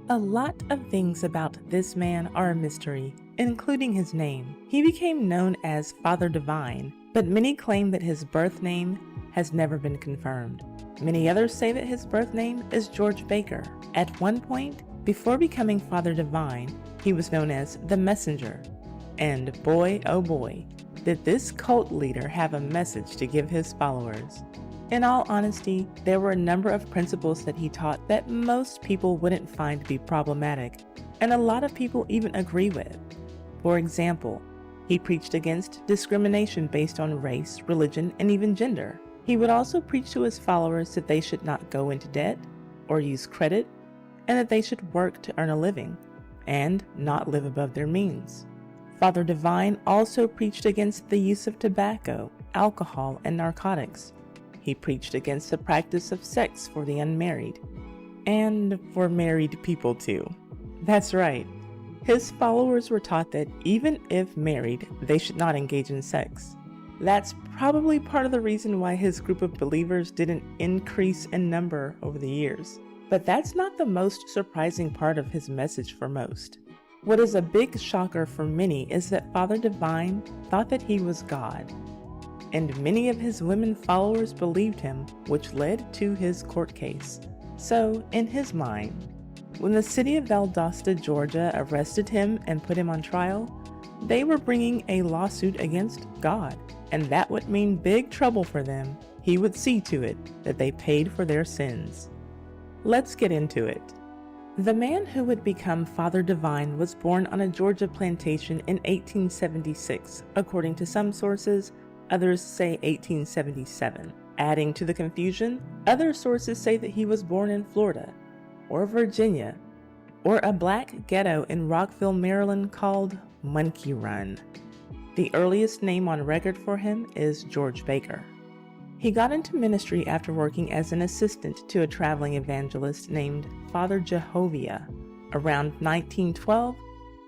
A lot of things about this man are a mystery, including his name. He became known as Father Divine, but many claim that his birth name has never been confirmed. Many others say that his birth name is George Baker. At one point, before becoming Father Divine, he was known as the Messenger. And boy, oh boy, did this cult leader have a message to give his followers. In all honesty, there were a number of principles that he taught that most people wouldn't find to be problematic, and a lot of people even agree with. For example, he preached against discrimination based on race, religion, and even gender. He would also preach to his followers that they should not go into debt or use credit, and that they should work to earn a living, and not live above their means. Father Divine also preached against the use of tobacco, alcohol, and narcotics. He preached against the practice of sex for the unmarried, and for married people too. That's right. His followers were taught that even if married, they should not engage in sex. That's probably part of the reason why his group of believers didn't increase in number over the years. But that's not the most surprising part of his message for most. What is a big shocker for many is that Father Divine thought that he was God. And many of his women followers believed him, which led to his court case. So, in his mind, when the city of Valdosta, Georgia arrested him and put him on trial, they were bringing a lawsuit against God, and that would mean big trouble for them. He would see to it that they paid for their sins. Let's get into it. The man who would become Father Divine was born on a Georgia plantation in 1876, according to some sources. Others say 1877. Adding to the confusion, other sources say that he was born in Florida, or Virginia, or a black ghetto in Rockville, Maryland called Monkey Run. The earliest name on record for him is George Baker. He got into ministry after working as an assistant to a traveling evangelist named Father Jehovah. Around 1912,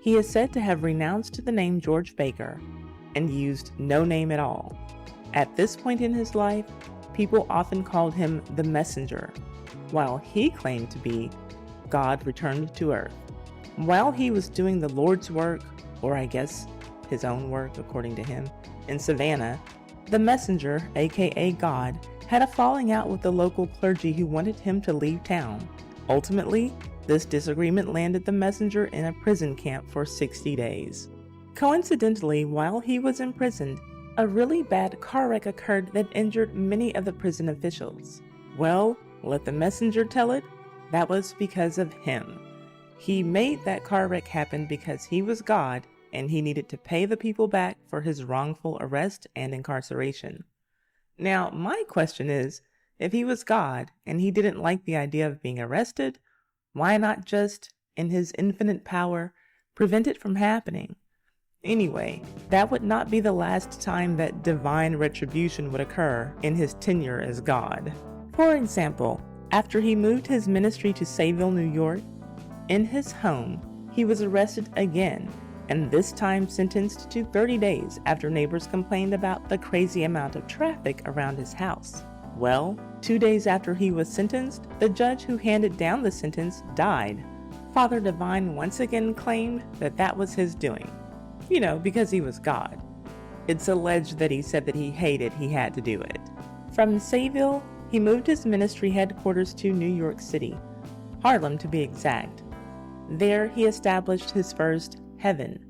he is said to have renounced the name George Baker and used no name at all. At this point in his life, people often called him the Messenger, while he claimed to be God returned to earth. While he was doing the Lord's work, or I guess his own work according to him, in Savannah, the Messenger, aka God, had a falling out with the local clergy who wanted him to leave town. Ultimately, this disagreement landed the Messenger in a prison camp for 60 days. Coincidentally, while he was imprisoned, a really bad car wreck occurred that injured many of the prison officials. Well, let the Messenger tell it, that was because of him. He made that car wreck happen because he was God and he needed to pay the people back for his wrongful arrest and incarceration. Now, my question is, if he was God and he didn't like the idea of being arrested, why not just, in his infinite power, prevent it from happening? Anyway, that would not be the last time that divine retribution would occur in his tenure as God. For example, after he moved his ministry to Sayville, New York, in his home, he was arrested again, and this time sentenced to 30 days after neighbors complained about the crazy amount of traffic around his house. Well, 2 days after he was sentenced, the judge who handed down the sentence died. Father Divine once again claimed that that was his doing. Because he was God. It's alleged that he said that he hated he had to do it. From Sayville, he moved his ministry headquarters to New York City, Harlem to be exact. There he established his first heaven.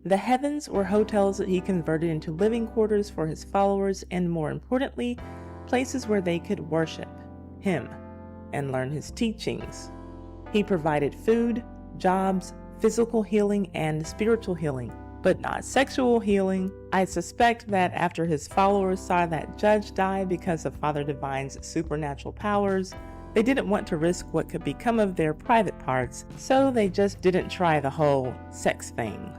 The heavens were hotels that he converted into living quarters for his followers and, more importantly, places where they could worship him and learn his teachings. He provided food, jobs, physical healing, and spiritual healing, but not sexual healing. I suspect that after his followers saw that judge die because of Father Divine's supernatural powers, they didn't want to risk what could become of their private parts, so they just didn't try the whole sex thing.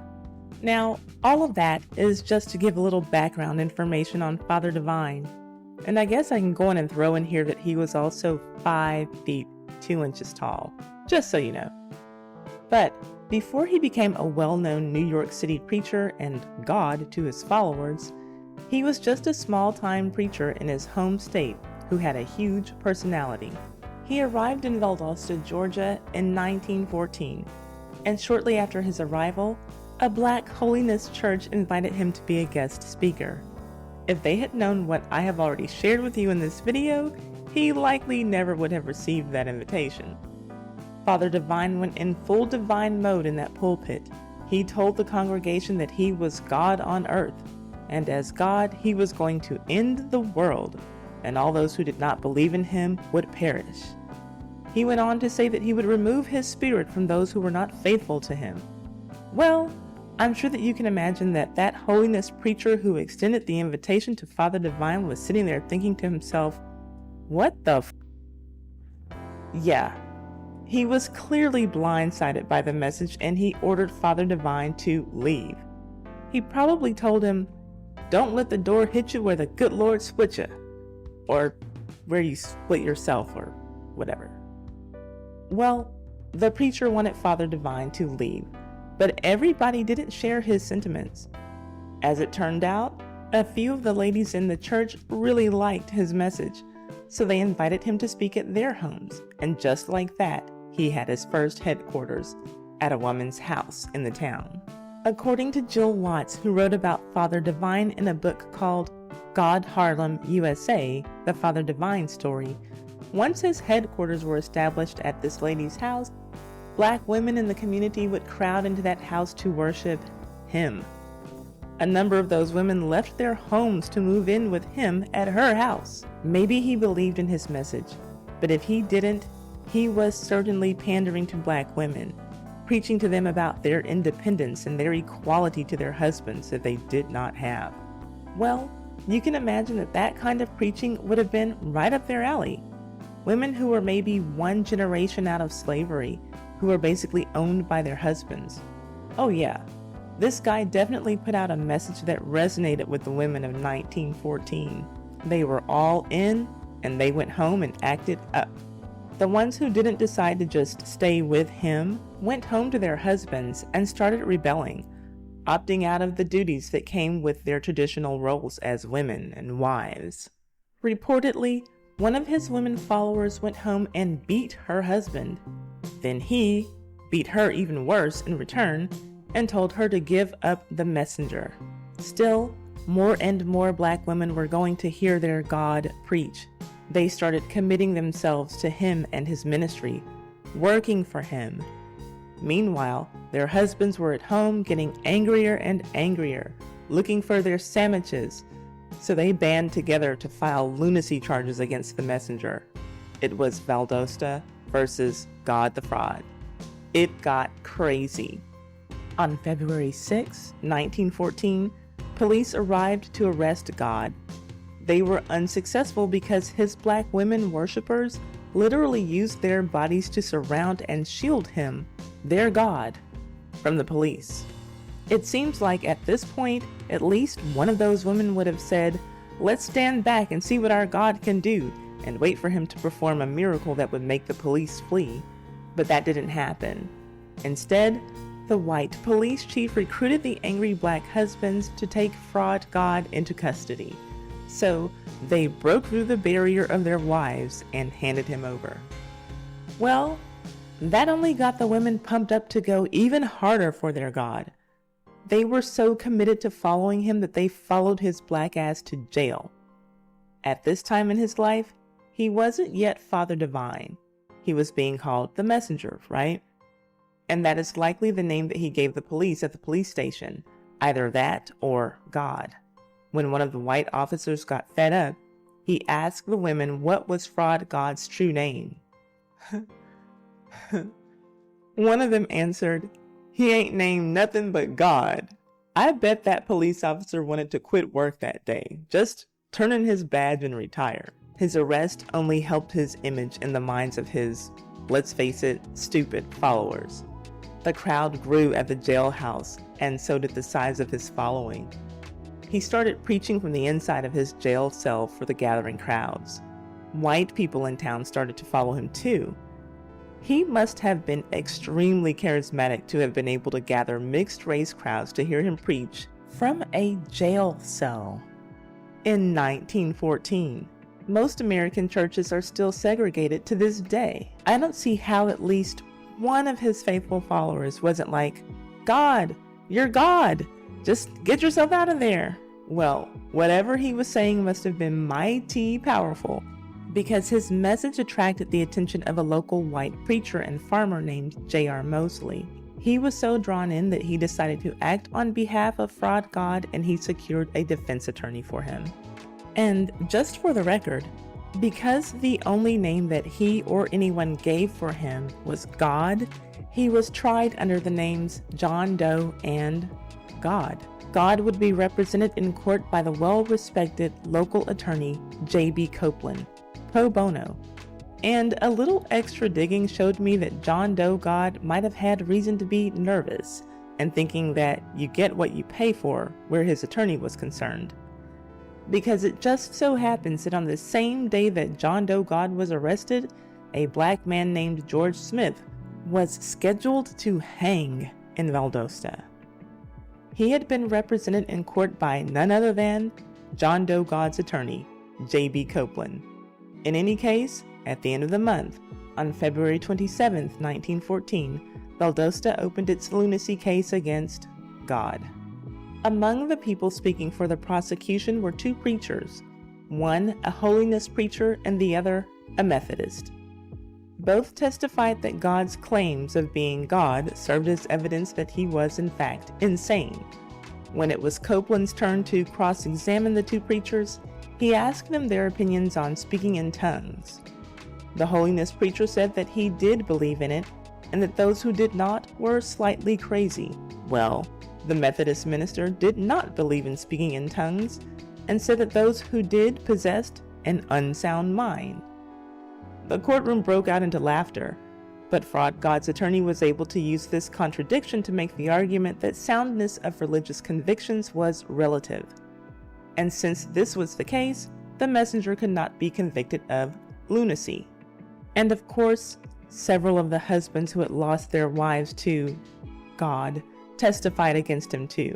Now, all of that is just to give a little background information on Father Divine. And I guess I can go in and throw in here that he was also 5 feet 2 inches tall, just so you know. But before he became a well-known New York City preacher and God to his followers, he was just a small-time preacher in his home state who had a huge personality. He arrived in Valdosta, Georgia in 1914, and shortly after his arrival, a Black holiness church invited him to be a guest speaker. If they had known what I have already shared with you in this video, he likely never would have received that invitation. Father Divine went in full divine mode in that pulpit. He told the congregation that he was God on earth, and as God, he was going to end the world, and all those who did not believe in him would perish. He went on to say that he would remove his spirit from those who were not faithful to him. Well, I'm sure that you can imagine that that holiness preacher who extended the invitation to Father Divine was sitting there thinking to himself, what the f? Yeah, he was clearly blindsided by the message, and he ordered Father Divine to leave. He probably told him, don't let the door hit you where the good Lord split you, or where you split yourself, or whatever. Well, the preacher wanted Father Divine to leave, but everybody didn't share his sentiments. As it turned out, a few of the ladies in the church really liked his message, so they invited him to speak at their homes, and just like that, he had his first headquarters at a woman's house in the town. According to Jill Watts, who wrote about Father Divine in a book called God Harlem, USA, the Father Divine story, once his headquarters were established at this lady's house, Black women in the community would crowd into that house to worship him. A number of those women left their homes to move in with him at her house. Maybe he believed in his message, but if he didn't, he was certainly pandering to Black women, preaching to them about their independence and their equality to their husbands that they did not have. Well, you can imagine that that kind of preaching would have been right up their alley. Women who were maybe one generation out of slavery, who were basically owned by their husbands. Oh yeah, this guy definitely put out a message that resonated with the women of 1914. They were all in, and they went home and acted up. The ones who didn't decide to just stay with him went home to their husbands and started rebelling, opting out of the duties that came with their traditional roles as women and wives. Reportedly, one of his women followers went home and beat her husband. Then he beat her even worse in return and told her to give up the messenger. Still, more and more Black women were going to hear their God preach. They started committing themselves to him and his ministry, working for him. Meanwhile, their husbands were at home getting angrier and angrier, looking for their sandwiches, so they band together to file lunacy charges against the messenger. It was Valdosta versus God the Fraud. It got crazy. On February 6, 1914, police arrived to arrest God. They were unsuccessful because his Black women worshippers literally used their bodies to surround and shield him, their God, from the police. It seems like at this point, at least one of those women would have said, "Let's stand back and see what our God can do," and wait for him to perform a miracle that would make the police flee. But that didn't happen. Instead, the white police chief recruited the angry Black husbands to take Fraud God into custody. So they broke through the barrier of their wives and handed him over. Well, that only got the women pumped up to go even harder for their God. They were so committed to following him that they followed his Black ass to jail. At this time in his life, he wasn't yet Father Divine. He was being called the Messenger, right? And that is likely the name that he gave the police at the police station, either that or God. When one of the white officers got fed up, he asked the women what was Fraud God's true name. One of them answered, "He ain't named nothing but God." I bet that police officer wanted to quit work that day, just turn in his badge and retire. His arrest only helped his image in the minds of his, let's face it, stupid followers. The crowd grew at the jailhouse, and so did the size of his following. He started preaching from the inside of his jail cell for the gathering crowds. White people in town started to follow him too. He must have been extremely charismatic to have been able to gather mixed-race crowds to hear him preach from a jail cell in 1914. Most American churches are still segregated to this day. I don't see how at least one of his faithful followers wasn't like, "God, you're God. Just get yourself out of there." Well, whatever he was saying must have been mighty powerful, because his message attracted the attention of a local white preacher and farmer named J.R. Mosley. He was so drawn in that he decided to act on behalf of Fraud God, and he secured a defense attorney for him. And just for the record, because the only name that he or anyone gave for him was God, he was tried under the names John Doe and God. God would be represented in court by the well-respected local attorney J.B. Copeland, pro bono. And a little extra digging showed me that John Doe God might have had reason to be nervous and thinking that you get what you pay for where his attorney was concerned. Because it just so happens that on the same day that John Doe God was arrested, a black man named George Smith was scheduled to hang in Valdosta. He had been represented in court by none other than John Doe God's attorney, J.B. Copeland. In any case, at the end of the month, on February 27, 1914, Valdosta opened its lunacy case against God. Among the people speaking for the prosecution were two preachers, one a holiness preacher and the other a Methodist. Both testified that God's claims of being God served as evidence that he was in fact insane. When it was Copeland's turn to cross-examine the two preachers, he asked them their opinions on speaking in tongues. The holiness preacher said that he did believe in it, and that those who did not were slightly crazy. Well, the Methodist minister did not believe in speaking in tongues, and said that those who did possessed an unsound mind. The courtroom broke out into laughter, but Fraud God's attorney was able to use this contradiction to make the argument that soundness of religious convictions was relative. And since this was the case, the messenger could not be convicted of lunacy. And of course, several of the husbands who had lost their wives to God testified against him too.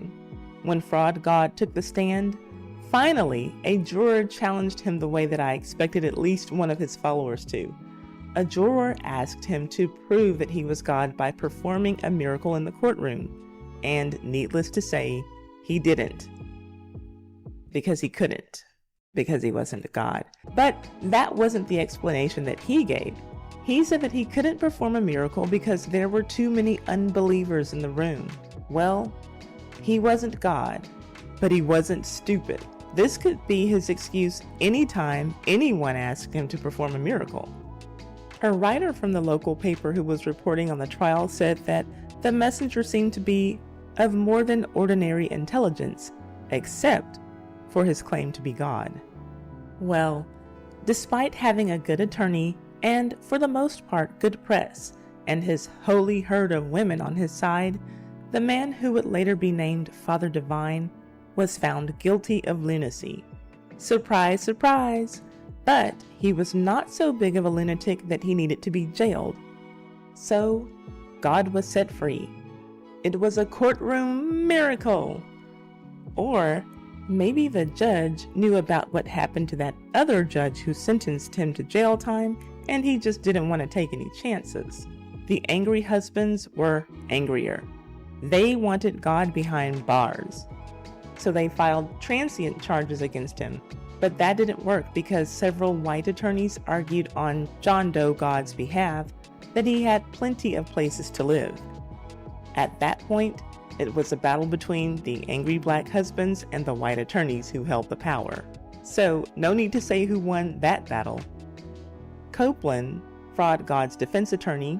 When Fraud God took the stand, finally, a juror challenged him the way that I expected at least one of his followers to. A juror asked him to prove that he was God by performing a miracle in the courtroom, and needless to say, he didn't. Because he couldn't. Because he wasn't God. But that wasn't the explanation that he gave. He said that he couldn't perform a miracle because there were too many unbelievers in the room. Well, he wasn't God, but he wasn't stupid. This could be his excuse anytime anyone asked him to perform a miracle. A writer from the local paper who was reporting on the trial said that the messenger seemed to be of more than ordinary intelligence, except for his claim to be God. Well, despite having a good attorney and, for the most part, good press, and his holy herd of women on his side, the man who would later be named Father Divine was found guilty of lunacy. Surprise, surprise! But he was not so big of a lunatic that he needed to be jailed. So, God was set free. It was a courtroom miracle! Or maybe the judge knew about what happened to that other judge who sentenced him to jail time, and he just didn't want to take any chances. The angry husbands were angrier. They wanted God behind bars. So they filed transient charges against him. But that didn't work because several white attorneys argued on John Doe God's behalf that he had plenty of places to live. At that point, it was a battle between the angry black husbands and the white attorneys who held the power. So no need to say who won that battle. Copeland, Fraud God's defense attorney,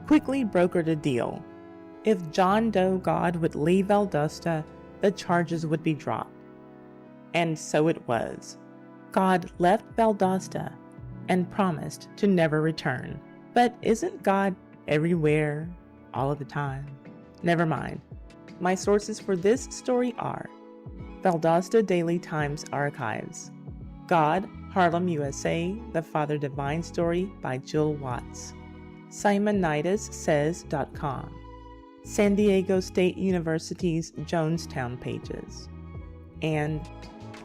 quickly brokered a deal. If John Doe God would leave Valdosta, the charges would be dropped. And so it was. God left Valdosta and promised to never return. But isn't God everywhere, all of the time? Never mind. My sources for this story are Valdosta Daily Times Archives, God, Harlem, USA, The Father Divine Story by Jill Watts, SimonidesSays.com, San Diego State University's Jonestown pages, and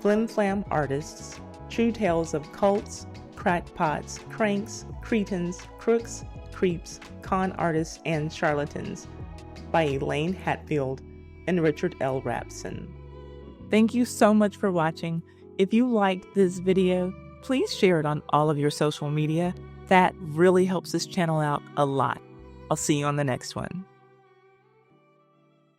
Flim Flam Artists True Tales of Cults, Crackpots, Cranks, Cretins, Crooks, Creeps, Con Artists, and Charlatans by Elaine Hatfield and Richard L. Rapson. Thank you so much for watching. If you liked this video, please share it on all of your social media. That really helps this channel out a lot. I'll see you on the next one.